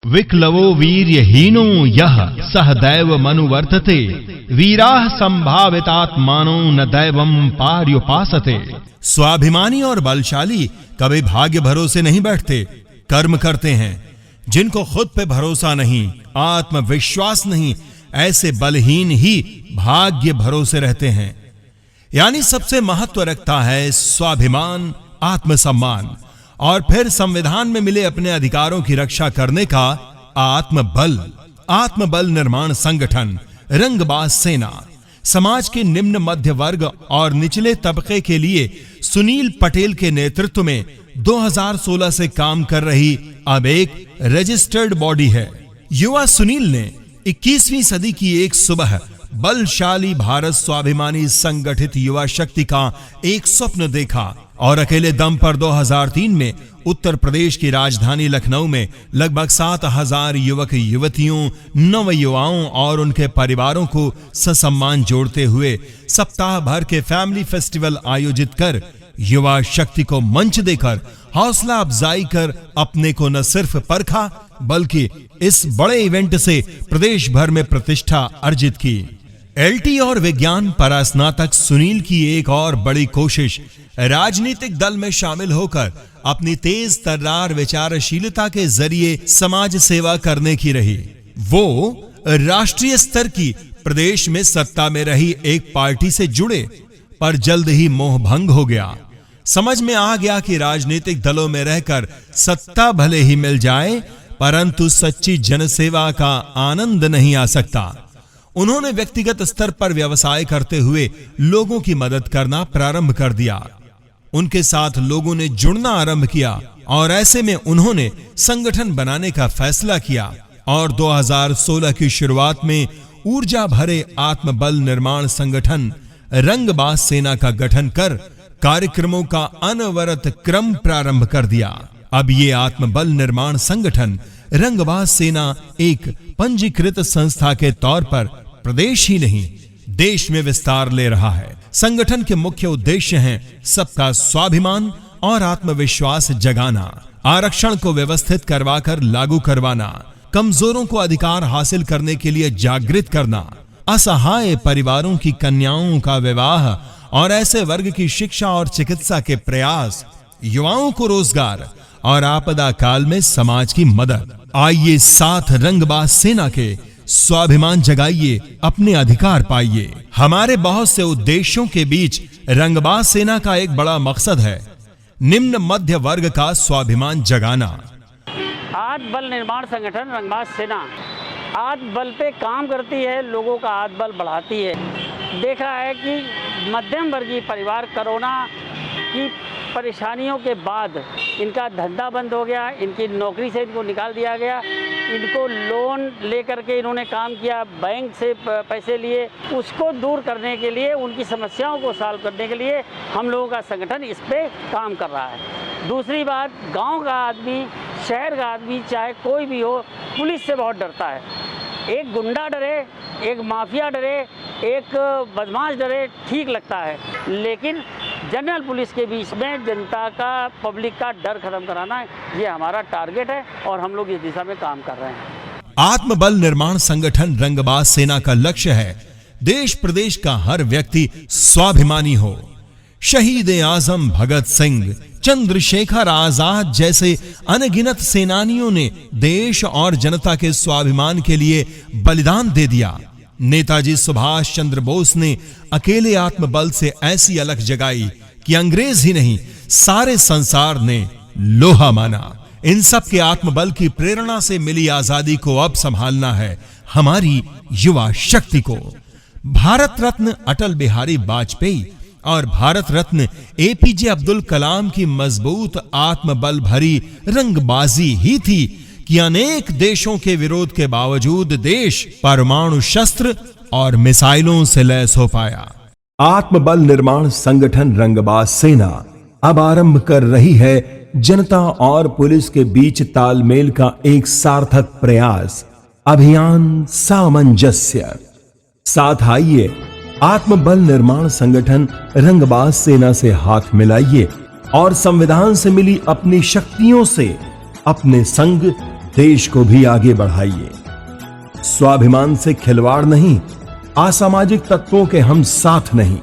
विक्लवो वीर्यहीनो यः सह दैव मनुवर्तते वीराः संभावितात्मानो न दैवं पार्युपासते। स्वाभिमानी और बलशाली कभी भाग्य भरोसे नहीं बैठते, कर्म करते हैं। जिनको खुद पे भरोसा नहीं, आत्मविश्वास नहीं, ऐसे बलहीन ही भाग्य भरोसे रहते हैं। यानी सबसे महत्व रखता है स्वाभिमान, आत्मसम्मान और फिर संविधान में मिले अपने अधिकारों की रक्षा करने का आत्मबल। आत्मबल निर्माण संगठन रंगबाज सेना समाज के निम्न मध्य वर्ग और निचले तबके के लिए सुनील पटेल के नेतृत्व में 2016 से काम कर रही अब एक रजिस्टर्ड बॉडी है। युवा सुनील ने 21वीं सदी की एक सुबह बलशाली भारत स्वाभिमानी संगठित युवा शक्ति का एक स्वप्न देखा और अकेले दम पर 2003 में उत्तर प्रदेश की राजधानी लखनऊ में लगभग 7,000 युवक युवतियों, नव युवाओं और उनके परिवारों को ससम्मान जोड़ते हुए सप्ताह भर के फैमिली फेस्टिवल आयोजित कर युवा शक्ति को मंच देकर हौसला अफजाई कर अपने को न सिर्फ परखा बल्कि इस बड़े इवेंट से प्रदेश भर में प्रतिष्ठा अर्जित की। एलटी और विज्ञान परास्नातक सुनील की एक और बड़ी कोशिश राजनीतिक दल में शामिल होकर अपनी तेज तर्रार विचारशीलता के जरिए समाज सेवा करने की रही। वो राष्ट्रीय स्तर की प्रदेश में सत्ता में रही एक पार्टी से जुड़े, पर जल्द ही मोह भंग हो गया। समझ में आ गया कि राजनीतिक दलों में रहकर सत्ता भले ही मिल जाए, परंतु सच्ची जनसेवा का आनंद नहीं आ सकता। उन्होंने व्यक्तिगत स्तर पर व्यवसाय करते हुए लोगों की मदद करना प्रारंभ कर दिया। उनके साथ लोगों ने जुड़ना आरंभ किया और ऐसे में उन्होंने संगठन बनाने का फैसला किया और 2016 की शुरुआत में ऊर्जा भरे आत्मबल निर्माण संगठन रंगबाज सेना का गठन कर कार्यक्रमों का अनवरत क्रम प्रारंभ कर दिया। अब ये आत्मबल निर्माण संगठन रंगबाज सेना एक पंजीकृत संस्था के तौर पर प्रदेश ही नहीं देश में विस्तार ले रहा है। संगठन के मुख्य उद्देश्य हैं सबका स्वाभिमान और आत्मविश्वास जगाना, आरक्षण को व्यवस्थित करवाकर लागू करवाना, कमजोरों को अधिकार हासिल करने के लिए जागृत करना, असहाय परिवारों की कन्याओं का विवाह और ऐसे वर्ग की शिक्षा और चिकित्सा के प्रयास, युवाओं को रोजगार और आपदा काल में समाज की मदद। आइए साथ रंगबाज सेना के स्वाभिमान जगाइए, अपने अधिकार पाइए। हमारे बहुत से उद्देश्यों के बीच रंगबाज सेना का एक बड़ा मकसद है निम्न मध्य वर्ग का स्वाभिमान जगाना। आत्मबल निर्माण संगठन रंगबाज सेना आत्मबल पे काम करती है, लोगों का आत्मबल बढ़ाती है। देखा है कि मध्यम वर्गीय परिवार कोरोना की परेशानियों के बाद इनका धंधा बंद हो गया, इनकी नौकरी से इनको निकाल दिया गया, इनको लोन लेकर के इन्होंने काम किया, बैंक से पैसे लिए। उसको दूर करने के लिए, उनकी समस्याओं को सॉल्व करने के लिए हम लोगों का संगठन इस पे काम कर रहा है। दूसरी बात, गांव का आदमी, शहर का आदमी, चाहे कोई भी हो, पुलिस से बहुत डरता है। एक गुंडा डरे, एक माफिया डरे, एक बदमाश डरे, ठीक लगता है, लेकिन जनरल पुलिस के बीच में जनता का, पब्लिक का डर खत्म कराना, ये हमारा टारगेट है और हम लोग इस दिशा में काम कर रहे हैं। आत्मबल निर्माण संगठन रंगबाज सेना का लक्ष्य है देश प्रदेश का हर व्यक्ति स्वाभिमानी हो। शहीद आजम भगत सिंह, चंद्रशेखर आजाद जैसे अनगिनत सेनानियों ने देश और जनता के स्वाभिमान के लिए बलिदान दे दिया। नेताजी सुभाष चंद्र बोस ने अकेले आत्मबल से ऐसी अलख जगाई कि अंग्रेज ही नहीं, सारे संसार ने लोहा माना। इन सब के आत्मबल की प्रेरणा से मिली आजादी को अब संभालना है हमारी युवा शक्ति को। भारत रत्न अटल बिहारी वाजपेयी और भारत रत्न एपीजे अब्दुल कलाम की मजबूत आत्मबल भरी रंगबाजी ही थी कि अनेक देशों के विरोध के बावजूद देश परमाणु शस्त्र और मिसाइलों से लैस हो पाया। आत्मबल निर्माण संगठन रंगबाज सेना अब आरंभ कर रही है जनता और पुलिस के बीच तालमेल का एक सार्थक प्रयास, अभियान सामंजस्य। साथ आइए आत्मबल निर्माण संगठन रंगबाज सेना से हाथ मिलाइए और संविधान से मिली अपनी शक्तियों से अपने संग देश को भी आगे बढ़ाइए। स्वाभिमान से खिलवाड़ नहीं, असामाजिक तत्वों के हम साथ नहीं।